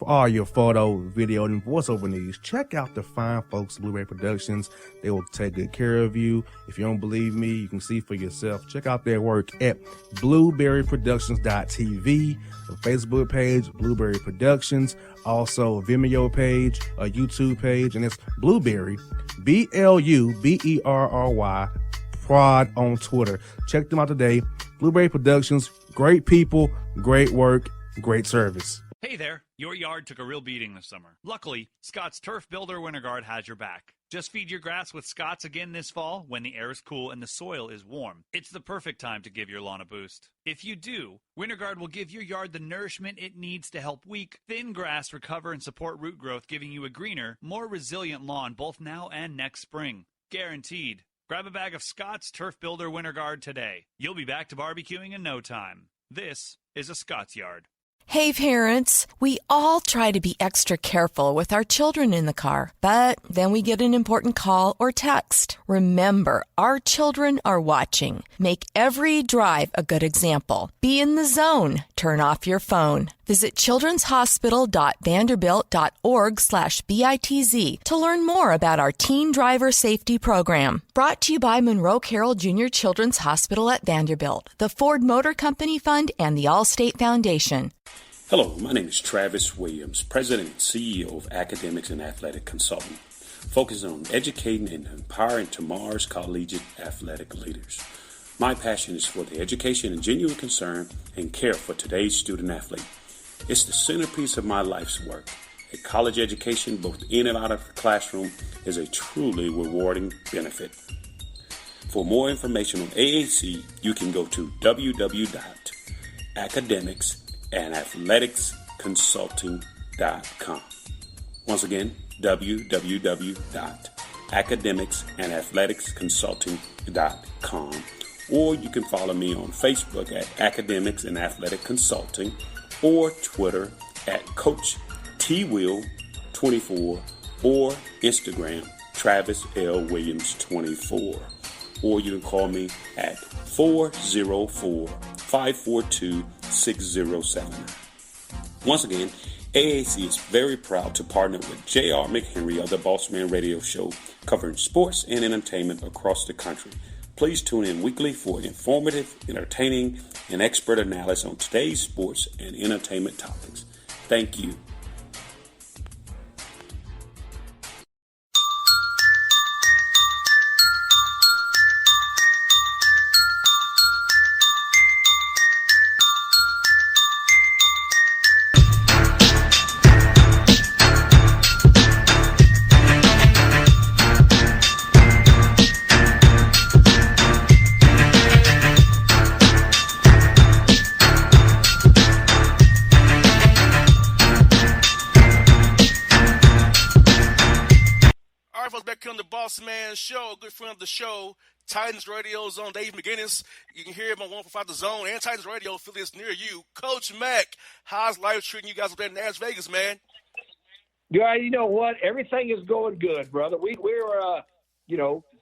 For all your photo, video, and voiceover needs, check out the fine folks at Blueberry Productions. They will take good care of you. If you don't believe me, you can see for yourself. Check out their work at blueberryproductions.tv, the Facebook page, Blueberry Productions, also a Vimeo page, a YouTube page, and it's Blueberry, BLUBERRY, Prod on Twitter. Check them out today. Blueberry Productions, great people, great work, great service. Hey there, your yard took a real beating this summer. Luckily, Scott's Turf Builder Winter Guard has your back. Just feed your grass with Scott's again this fall when the air is cool and the soil is warm. It's the perfect time to give your lawn a boost. If you do, Winter Guard will give your yard the nourishment it needs to help weak, thin grass recover and support root growth, giving you a greener, more resilient lawn both now and next spring. Guaranteed. Grab a bag of Scott's Turf Builder Winter Guard today. You'll be back to barbecuing in no time. This is a Scott's Yard. Hey parents, we all try to be extra careful with our children in the car, but then we get an important call or text. Remember, our children are watching. Make every drive a good example. Be in the zone. Turn off your phone. Visit childrenshospital.vanderbilt.org/BITZ to learn more about our Teen Driver Safety Program. Brought to you by Monroe Carroll Jr. Children's Hospital at Vanderbilt, the Ford Motor Company Fund, and the Allstate Foundation. Hello, my name is Travis Williams, President and CEO of Academics and Athletic Consulting, focusing on educating and empowering tomorrow's collegiate athletic leaders. My passion is for the education and genuine concern and care for today's student athlete. It's the centerpiece of my life's work. A college education, both in and out of the classroom, is a truly rewarding benefit. For more information on AAC, you can go to www.academicsandathleticsconsulting.com. Once again, www.academicsandathleticsconsulting.com. Or you can follow me on Facebook at Academics and Athletic Consulting, or Twitter at Coach TWill24, or Instagram Travis L. Williams 24. Or you can call me at 404-542-6079. Once again, AAC is very proud to partner with J.R. McHenry of the Bossman Radio Show, covering sports and entertainment across the country. Please tune in weekly for informative, entertaining, and expert analysis on today's sports and entertainment topics. Thank you. Bossman Show, good friend of the show, Titans Radio Zone, Dave McGinnis. You can hear him on 145 The Zone and Titans Radio affiliates near you. Coach Mack, how's life treating you guys up there in Las Vegas, man? Yeah, you know what? Everything is going good, brother. We're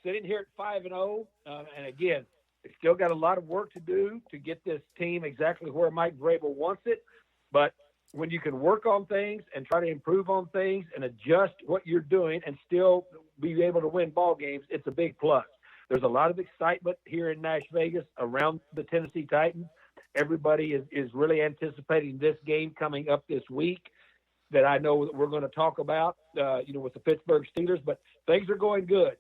sitting here at 5-0, and again, still got a lot of work to do to get this team exactly where Mike Vrabel wants it. But when you can work on things and try to improve on things and adjust what you're doing and still be able to win ball games, it's a big plus. There's a lot of excitement here in Las Vegas around the Tennessee Titans. Everybody is really anticipating this game coming up this week that I know that we're going to talk about, with the Pittsburgh Steelers. But things are going good.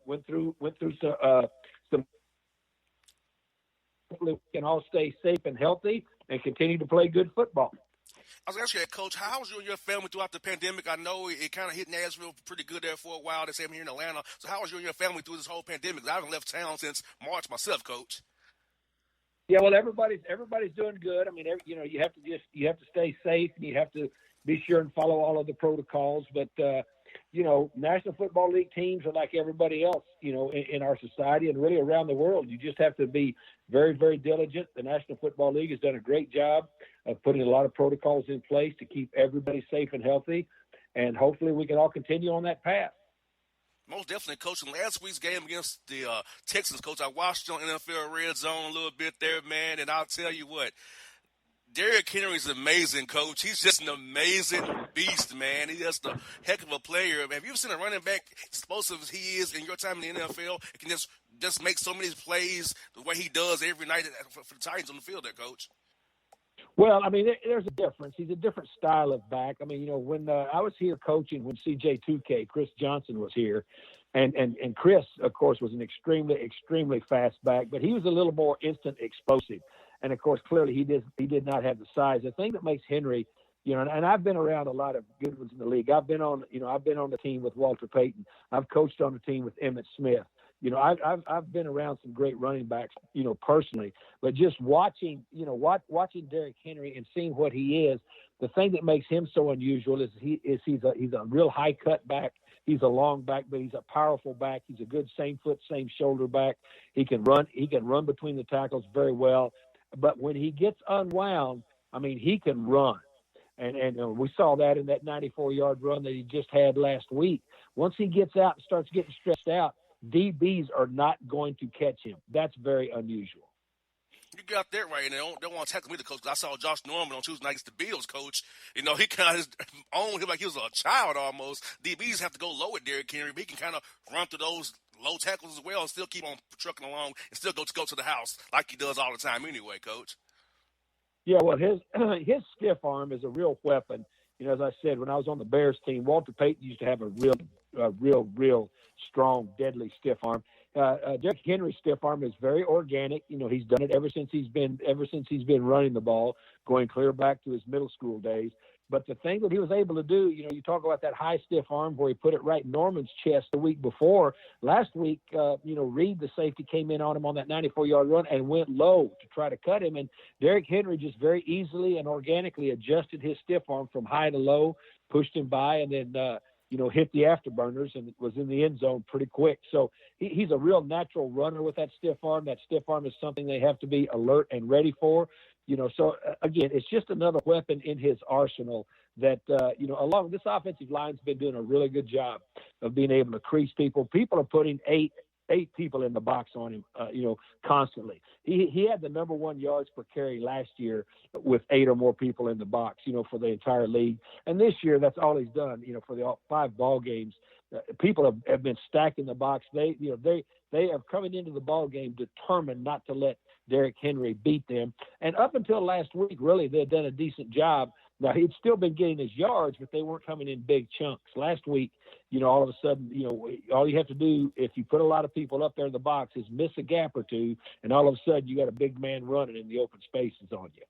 Went through some. Hopefully, we can all stay safe and healthy and continue to play good football. I was asking you, Coach, how was you and your family throughout the pandemic? I know it kind of hit Nashville pretty good there for a while. They say I'm here in Atlanta. So how was you and your family through this whole pandemic? I haven't left town since March myself, Coach. Yeah, well, everybody's doing good. I mean, you have to stay safe, and you have to be sure and follow all of the protocols. But National Football League teams are like everybody else, in our society and really around the world. You just have to be very, very diligent. The National Football League has done a great job of putting a lot of protocols in place to keep everybody safe and healthy. And hopefully we can all continue on that path. Most definitely, Coach. In last week's game against the Texans, Coach, I watched you on NFL Red Zone a little bit there, man, and I'll tell you what, Derrick Henry's amazing, Coach. He's just an amazing beast, man. He's just a heck of a player. Man, have you ever seen a running back as explosive as he is in your time in the NFL? It can just make so many plays the way he does every night for the Titans on the field there, Coach. Well, I mean, there's a difference. He's a different style of back. I mean, you know, when I was here coaching, when CJ2K, Chris Johnson was here, and Chris, of course, was an extremely fast back, but he was a little more instant explosive. And of course, clearly he did not have the size. The thing that makes Henry, you know, and I've been around a lot of good ones in the league. I've been on the team with Walter Payton. I've coached on the team with Emmitt Smith. You know, I've been around some great running backs, you know, personally. But just watching watching Derrick Henry and seeing what he is, the thing that makes him so unusual is he's a real high cut back. He's a long back, but he's a powerful back. He's a good same foot, same shoulder back. He can run between the tackles very well. But when he gets unwound, I mean, he can run. And we saw that in that 94-yard run that he just had last week. Once he gets out and starts getting stretched out, DBs are not going to catch him. That's very unusual. You got that right, and they don't want to tackle me, the coach, because I saw Josh Norman on Tuesday night against the Bills, Coach. You know, he kind of owned him like he was a child almost. DBs have to go low at Derrick Henry, but he can kind of run through those low tackles as well and still keep on trucking along and still go to the house like he does all the time anyway, Coach. Yeah, well, his stiff arm is a real weapon. You know, as I said, when I was on the Bears team, Walter Payton used to have a real strong, deadly stiff arm. Derrick Henry's stiff arm is very organic. You know, he's done it ever since he's been running the ball, going clear back to his middle school days. But the thing that he was able to do, you know, you talk about that high stiff arm where he put it right in Norman's chest the week before. Last week, you know, Reed, the safety, came in on him on that 94-yard run and went low to try to cut him. And Derrick Henry just very easily and organically adjusted his stiff arm from high to low, pushed him by, and then, you know, hit the afterburners and was in the end zone pretty quick. So he's a real natural runner with that stiff arm. That stiff arm is something they have to be alert and ready for. You know, so again, it's just another weapon in his arsenal that, you know, along this offensive line's been doing a really good job of being able to crease people. People are putting eight people in the box on him, you know, constantly. He had the number one yards per carry last year with 8 or more people in the box, you know, for the entire league. And this year, that's all he's done, you know, for the 5 ball games. People have been stacked in the box. They are coming into the ball game determined not to let Derrick Henry beat them. And up until last week, really, they had done a decent job. Now, he'd still been getting his yards, but they weren't coming in big chunks. Last week, you know, all of a sudden, you know, all you have to do if you put a lot of people up there in the box is miss a gap or two, and all of a sudden you got a big man running in the open spaces on you.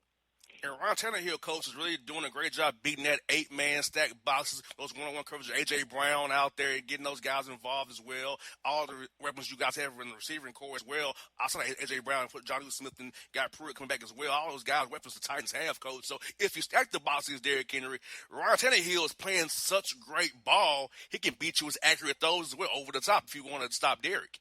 And Ron Tannehill, coach, is really doing a great job beating that 8-man stack boxes, those one-on-one coverages. A.J. Brown out there getting those guys involved as well. All the weapons you guys have in the receiving core as well. I saw A.J. Brown put Johnny Smith and got Pruitt coming back as well. All those guys, weapons the Titans have, coach. So if you stack the boxes, Derrick Henry, Ron Tannehill is playing such great ball, he can beat you with accurate throws as well over the top if you want to stop Derrick.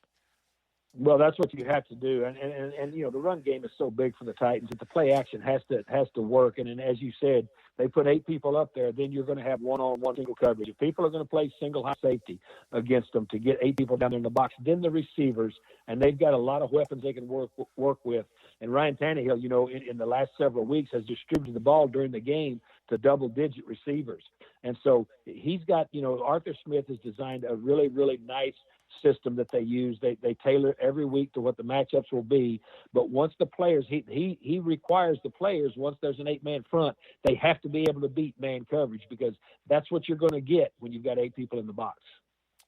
Well, that's what you have to do, and you know the run game is so big for the Titans that the play action has to work. And as you said, they put 8 people up there, then you're going to have one-on-one single coverage. If people are going to play single high safety against them to get 8 people down there in the box, then the receivers, and they've got a lot of weapons they can work with. And Ryan Tannehill, you know, in the last several weeks has distributed the ball during the game to double-digit receivers, and so he's got, you know, Arthur Smith has designed a really, really nice system that they use. They tailor every week to what the matchups will be. But once the players, he requires the players, once there's an 8-man front, they have to be able to beat man coverage because that's what you're going to get when you've got 8 people in the box.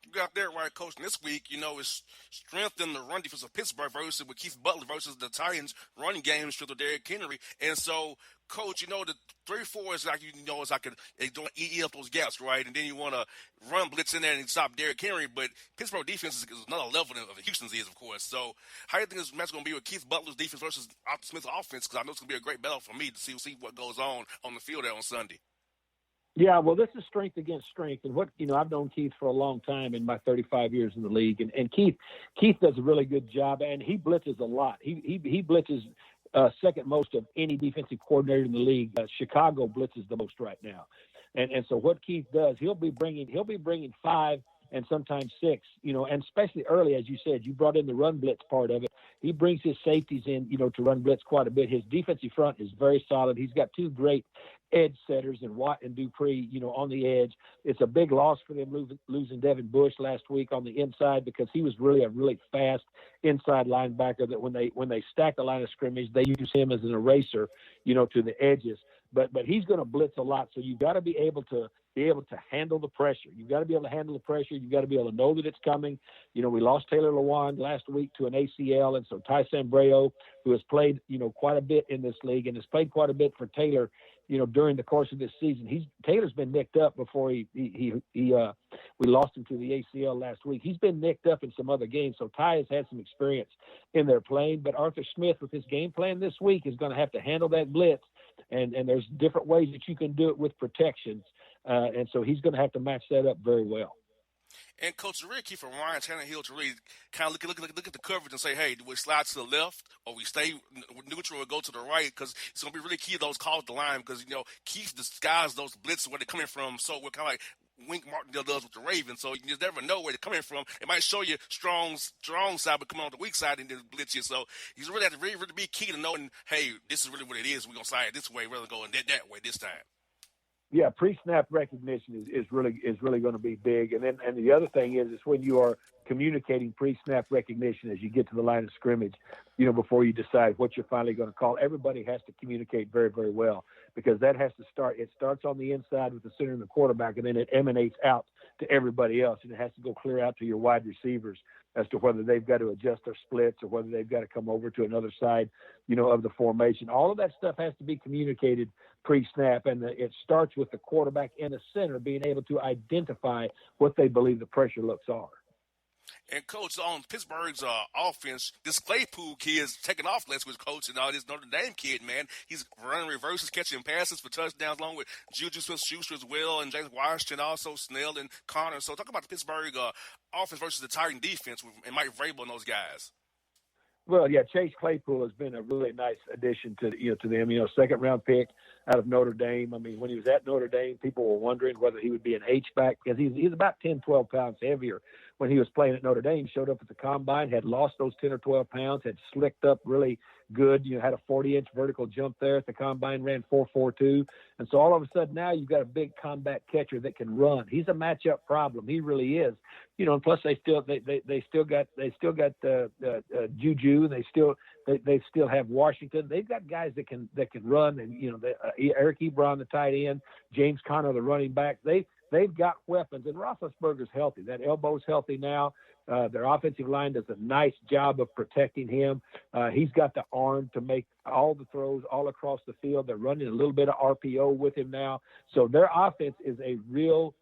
You got that right, Coach. And this week, you know, it's strengthen the run defense of Pittsburgh versus with Keith Butler versus the Titans running game with Derrick Henry. And so, Coach, you know, the 3-4 is like, you know, it's like they don't eat up those gaps, right? And then you want to run blitz in there and stop Derrick Henry. But Pittsburgh defense is another level of Houston's is, of course. So how do you think this match is going to be with Keith Butler's defense versus Arthur Smith's offense? Because I know it's going to be a great battle for me to see what goes on the field there on Sunday. Yeah, well, this is strength against strength. And what, you know, I've known Keith for a long time in my 35 years in the league. And Keith does a really good job, and he blitzes a lot. He blitzes second most of any defensive coordinator in the league. Chicago blitzes the most right now. And so what Keith does, he'll be bringing 5 and sometimes 6, and especially early, as you said, you brought in the run blitz part of it. He brings his safeties in, to run blitz quite a bit. His defensive front is very solid. He's got 2 great edge setters in Watt and Dupree, on the edge. It's a big loss for them losing Devin Bush last week on the inside, because he was really a really fast inside linebacker that when they stack the line of scrimmage, they use him as an eraser, to the edges. But he's going to blitz a lot, so you've got to be able to handle the pressure. You've got to be able to handle the pressure. You've got to be able to know that it's coming. We lost Taylor Lewan last week to an ACL, and so Ty Sambrayo, who has played, quite a bit in this league and has played quite a bit for Taylor, during the course of this season. Taylor's been nicked up before we lost him to the ACL last week. He's been nicked up in some other games, so Ty has had some experience in their playing. But Arthur Smith, with his game plan this week, is going to have to handle that blitz, and there's different ways that you can do it with protections, and so he's going to have to match that up very well. And Coach, really key for Ryan Tannehill to really kind of look at the coverage and say, hey, do we slide to the left or we stay neutral or go to the right? Because it's going to be really key to those calls at the line, because, Keith disguises those blitzes where they're coming from. So we're kind of like Wink Martindale does with the Ravens. So you just never know where they're coming from. It might show you strong side, but coming on the weak side and then blitz you. So he's really have to really be key to knowing, hey, this is really what it is. We're going to slide it this way rather than going that way this time. Yeah, pre-snap recognition is really going to be big, and the other thing is when you are communicating pre-snap recognition as you get to the line of scrimmage, before you decide what you're finally going to call. Everybody has to communicate very, very well, because that has to start. It starts on the inside with the center and the quarterback, and then it emanates out to everybody else, and it has to go clear out to your wide receivers as to whether they've got to adjust their splits or whether they've got to come over to another side, of the formation. All of that stuff has to be communicated pre-snap, and it starts with the quarterback and the center being able to identify what they believe the pressure looks are. And, Coach, on Pittsburgh's offense, this Claypool kid is taking off last week, Coach, and this Notre Dame kid, man. He's running reverses, catching passes for touchdowns, along with Juju Smith-Schuster as well, and James Washington also, Snell and Connor. So talk about the Pittsburgh offense versus the Titan defense and Mike Vrabel and those guys. Well, yeah, Chase Claypool has been a really nice addition to them. Second round pick out of Notre Dame. I mean, when he was at Notre Dame, people were wondering whether he would be an H-back, because he's about 10, 12 pounds heavier when he was playing at Notre Dame. Showed up at the combine, had lost those 10 or 12 pounds, had slicked up really good. Had a 40-inch vertical jump there at the combine, ran 4.42. And so all of a sudden now you've got a big combat catcher that can run. He's a matchup problem. He really is. And plus they still got Juju. They still have Washington. They've got guys that can run, and Eric Ebron, the tight end, James Conner, the running back. They've got weapons, and Roethlisberger's healthy. That elbow's healthy now. Their offensive line does a nice job of protecting him. He's got the arm to make all the throws all across the field. They're running a little bit of RPO with him now. So their offense is a real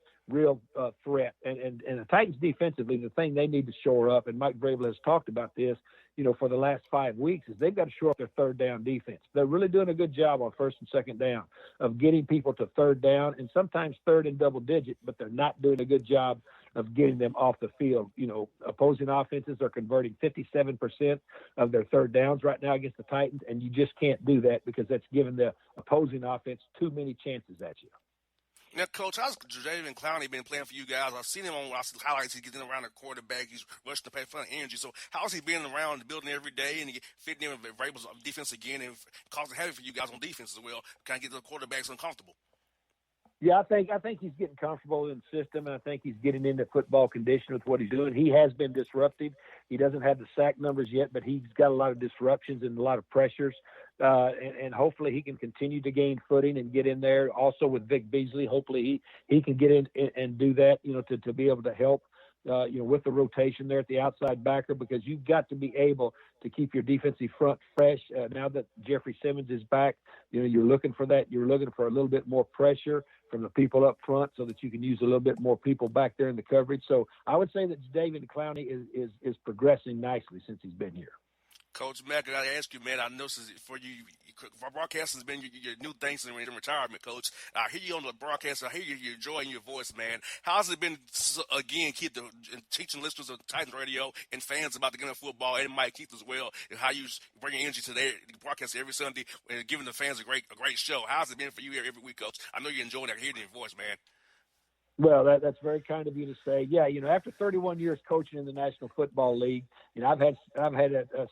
threat. And the Titans defensively, the thing they need to shore up, and Mike Vrabel has talked about this, for the last 5 weeks, is they've got to shore up their third down defense. They're really doing a good job on first and second down of getting people to third down, and sometimes third and double digit, but they're not doing a good job of getting them off the field. Opposing offenses are converting 57% of their third downs right now against the Titans, and you just can't do that, because that's giving the opposing offense too many chances at you. Now, Coach, how's Jadeveon Clowney been playing for you guys? I've seen him on highlights. He's getting around the quarterback. He's rushing the pass, fun of energy. So how's he been around the building every day and fitting in with Vrabel's defense again and causing havoc for you guys on defense as well, kind of get the quarterbacks uncomfortable? Yeah, I think he's getting comfortable in the system, and I think he's getting into football condition with what he's doing. He has been disruptive. He doesn't have the sack numbers yet, but he's got a lot of disruptions and a lot of pressures. And hopefully he can continue to gain footing and get in there. Also with Vic Beasley, hopefully he can get in and do that, to be able to help, with the rotation there at the outside backer, because you've got to be able to keep your defensive front fresh. Now that Jeffrey Simmons is back, you're looking for that. You're looking for a little bit more pressure from the people up front so that you can use a little bit more people back there in the coverage. So I would say that Jadeveon Clowney is progressing nicely since he's been here. Coach Mack, I got to ask you, man, I know this is for you, broadcasting has been your new thing since in retirement, Coach. I hear you on the broadcast. I hear your joy in your voice, man. How's it been, again, teaching listeners of Titans Radio and fans about the game of football, and Mike Keith as well, and how you bring energy to the broadcast every Sunday and giving the fans a great show? How's it been for you here every week, Coach? I know you're enjoying that, hearing your voice, man. Well, that's very kind of you to say. Yeah, after 31 years coaching in the National Football League, I've had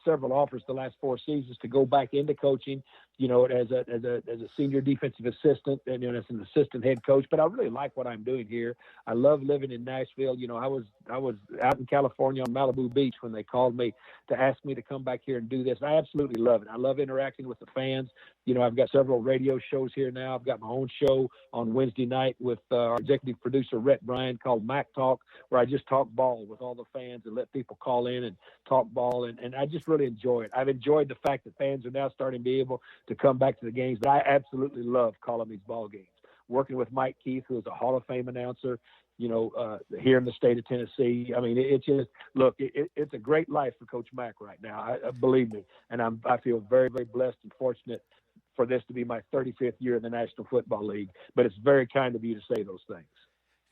several offers the last 4 seasons to go back into coaching. As a senior defensive assistant and as an assistant head coach. But I really like what I'm doing here. I love living in Nashville. I was out in California on Malibu Beach when they called me to ask me to come back here and do this. I absolutely love it. I love interacting with the fans. I've got several radio shows here now. I've got my own show on Wednesday night with our executive producer, Rhett Bryan, called Mac Talk, where I just talk ball with all the fans and let people call in and talk ball. And I just really enjoy it. I've enjoyed the fact that fans are now starting to be able to come back to the games. But I absolutely love calling these ball games. Working with Mike Keith, who is a Hall of Fame announcer, here in the state of Tennessee. I mean, it's just, look, it's a great life for Coach Mack right now. Believe me. And I feel very, very blessed and fortunate for this to be my 35th year in the National Football League. But it's very kind of you to say those things.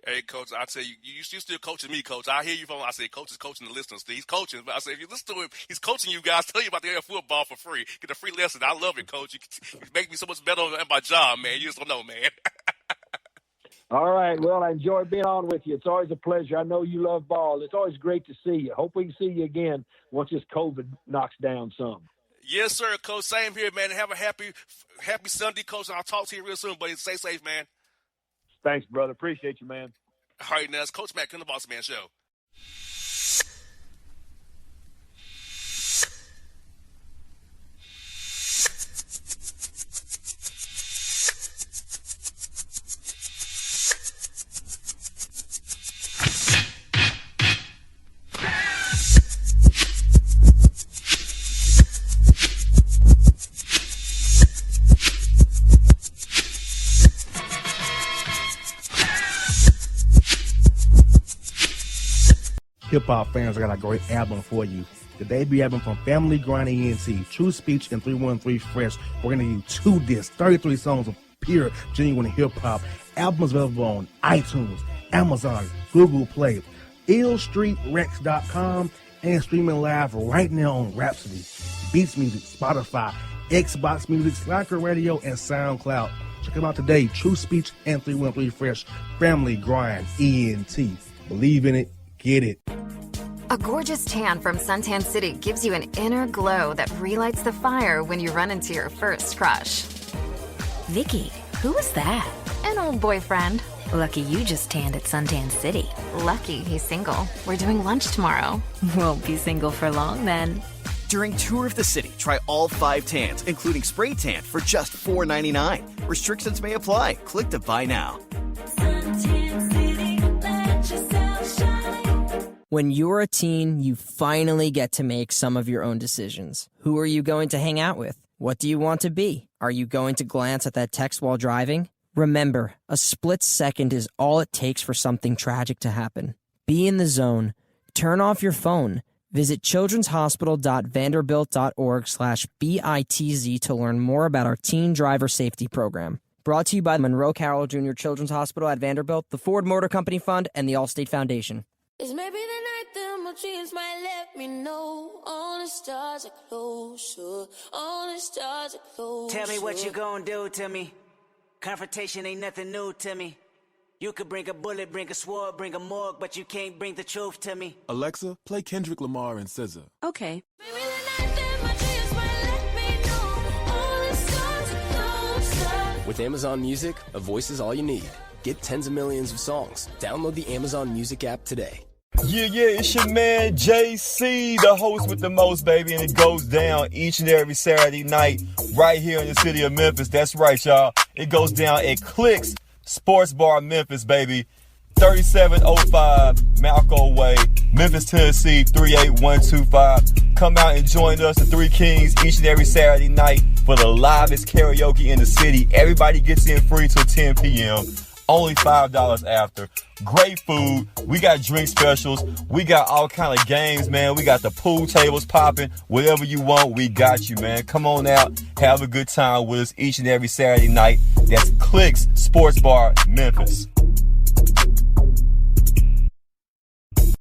Hey, Coach, I tell you, you still coaching me, Coach. I hear you from. I say, Coach is coaching the listeners. He's coaching, but I say, if you listen to him, he's coaching you guys. Tell you about the air football for free. Get a free lesson. I love it, Coach. You make me so much better at my job, man. You just don't know, man. All right. Well, I enjoy being on with you. It's always a pleasure. I know you love ball. It's always great to see you. Hope we can see you again once this COVID knocks down some. Yes, sir, Coach. Same here, man. Have a happy Sunday, Coach. I'll talk to you real soon, buddy. Stay safe, man. Thanks, brother. Appreciate you, man. All right, now it's Coach Mack on the Bossman Show. Hip-hop fans, I got a great album for you. The debut album from Family Grind ENT, True Speech and 313 Fresh. We're going to give you 2 discs, 33 songs of pure, genuine hip-hop. Albums available on iTunes, Amazon, Google Play, illstreetrex.com, and streaming live right now on Rhapsody, Beats Music, Spotify, Xbox Music, Slacker Radio, and SoundCloud. Check them out today, True Speech and 313 Fresh, Family Grind ENT. Believe in it, get it. A gorgeous tan from Suntan City gives you an inner glow that relights the fire when you run into your first crush. Vicky, who was that? An old boyfriend. Lucky you just tanned at Suntan City. Lucky he's single. We're doing lunch tomorrow. Won't be single for long then. During Tour of the City, try all 5 tans, including spray tan, for just $4.99. Restrictions may apply. Click to buy now. Suntan City, let yourself shine. When you're a teen, you finally get to make some of your own decisions. Who are you going to hang out with? What do you want to be? Are you going to glance at that text while driving? Remember, a split second is all it takes for something tragic to happen. Be in the zone. Turn off your phone. Visit childrenshospital.vanderbilt.org/BITZ to learn more about our teen driver safety program. Brought to you by Monroe Carroll Jr. Children's Hospital at Vanderbilt, the Ford Motor Company Fund, and the Allstate Foundation. It's maybe the night that my dreams might let me know. All the stars are closer. All the stars are closer. Tell me what you gonna do to me. Confrontation ain't nothing new to me. You could bring a bullet, bring a sword, bring a morgue, but you can't bring the truth to me. Alexa, play Kendrick Lamar and SZA. Okay. Maybe the night that my dreams might let me know. All the stars are closer. With Amazon Music, a voice is all you need. Get tens of millions of songs. Download the Amazon Music app today. Yeah, it's your man JC, the host with the most, baby, and it goes down each and every Saturday night right here in the city of Memphis. That's right, y'all. It goes down at Clicks Sports Bar Memphis, baby. 3705 Malco Way, Memphis, Tennessee, 38125. Come out and join us, the Three Kings, each and every Saturday night for the livest karaoke in the city. Everybody gets in free till 10 p.m. Only $5 after. Great food. We got drink specials. We got all kind of games, man. We got the pool tables popping. Whatever you want, we got you, man. Come on out. Have a good time with us each and every Saturday night. That's Clicks Sports Bar, Memphis.